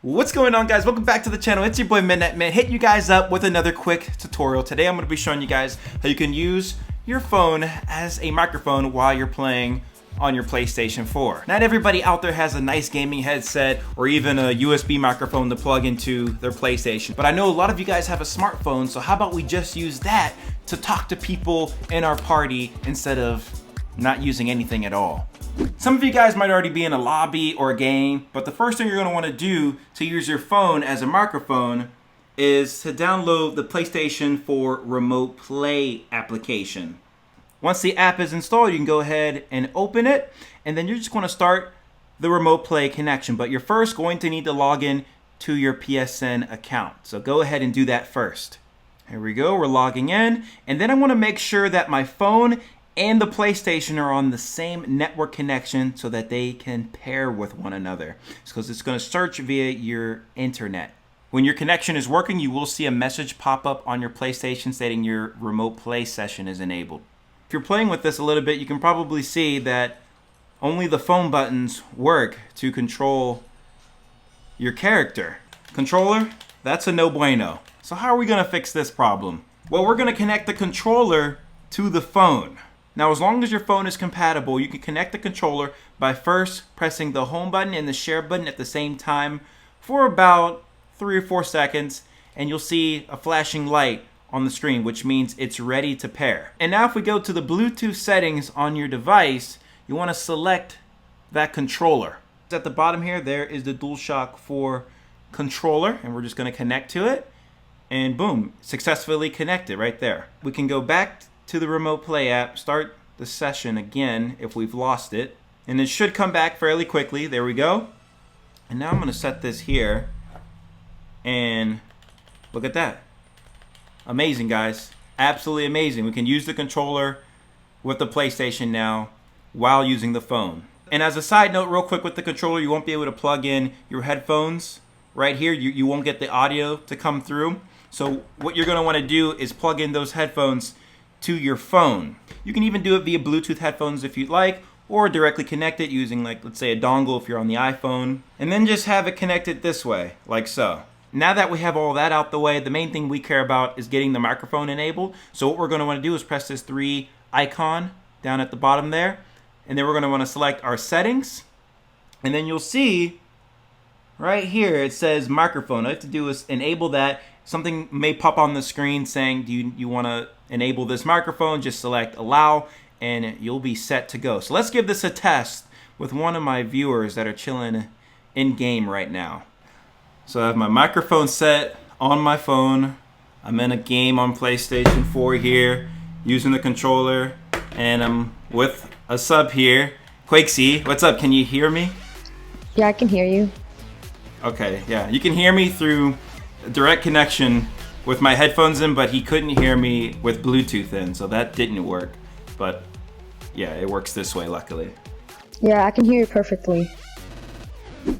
What's going on, guys? Welcome back to the channel. It's your boy MidnightMan, hitting you guys up with another quick tutorial. Today I'm going to be showing you guys how you can use your phone as a microphone while you're playing on your PlayStation 4. Not everybody out there has a nice gaming headset or even a USB microphone to plug into their PlayStation, but I know a lot of you guys have a smartphone, so how about we just use that to talk to people in our party instead of not using anything at all. Some of you guys might already be in a lobby or a game, but the first thing you're going to want to do to use your phone as a microphone is to download the PlayStation 4 Remote Play application. Once the app is installed, you can go ahead and open it, and then you're just going to start the Remote Play connection, but you're first going to need to log in to your PSN account. So go ahead and do that first. Here we go, we're logging in, and then I want to make sure that my phone and the PlayStation are on the same network connection so that they can pair with one another. Because it's going to search via your internet. When your connection is working, you will see a message pop up on your PlayStation stating your remote play session is enabled. If you're playing with this a little bit, you can probably see that only the phone buttons work to control your character. Controller, that's a no bueno. So how are we going to fix this problem? Well, we're going to connect the controller to the phone. Now, as long as your phone is compatible, you can connect the controller by first pressing the home button and the share button at the same time for about 3 or 4 seconds, and you'll see a flashing light on the screen, which means it's ready to pair. And now if we go to the Bluetooth settings on your device, you want to select that controller. At the bottom here, there is the DualShock 4 controller, and we're just going to connect to it, and boom, successfully connected right there. We can go back to the Remote Play app, start the session again if we've lost it, and it should come back fairly quickly. There we go. And now I'm going to set this here, and look at that. Amazing, guys. Absolutely amazing. We can use the controller with the PlayStation now while using the phone. And as a side note, real quick, with the controller, you won't be able to plug in your headphones right here. You won't get the audio to come through. So what you're going to want to do is plug in those headphones to your phone. You can even do it via Bluetooth headphones if you'd like, or directly connect it using, like, let's say a dongle if you're on the iPhone, and then just have it connected this way, like so. Now that we have all that out the way, the main thing we care about is getting the microphone enabled. So what we're going to want to do is press this 3 icon down at the bottom there, and then we're going to want to select our settings, and then you'll see right here it says microphone. All you have to do is enable that. Something may pop on the screen saying, do you want to enable this microphone? Just select allow and you'll be set to go. So let's give this a test with one of my viewers that are chilling in game right now. So I have my microphone set on my phone. I'm in a game on PlayStation 4 here using the controller, and I'm with a sub here. Quakesy, what's up? Can you hear me? Yeah, I can hear you. Okay, yeah, you can hear me through a direct connection with my headphones in, but he couldn't hear me with Bluetooth in, so that didn't work. But yeah, it works this way, luckily. Yeah, I can hear you perfectly.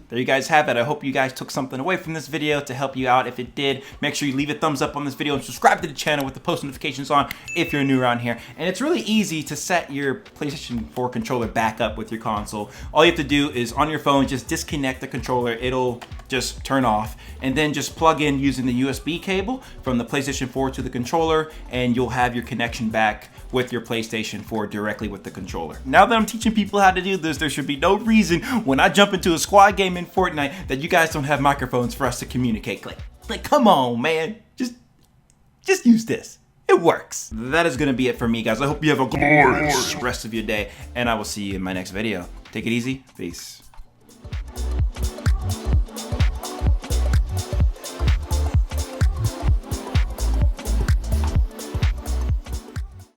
There you guys have it. I hope you guys took something away from this video to help you out. If it did, make sure you leave a thumbs up on this video and subscribe to the channel with the post notifications on if you're new around here. And it's really easy to set your PlayStation 4 controller back up with your console. All you have to do is on your phone, just disconnect the controller. It'll just turn off, and then just plug in using the USB cable from the PlayStation 4 to the controller, and you'll have your connection back with your PlayStation 4 directly with the controller. Now that I'm teaching people how to do this, there should be no reason when I jump into a squad game in Fortnite that you guys don't have microphones for us to communicate. Like come on, man. Just use this. It works. That is gonna be it for me, guys. I hope you have a glorious rest of your day, and I will see you in my next video. Take it easy. Peace.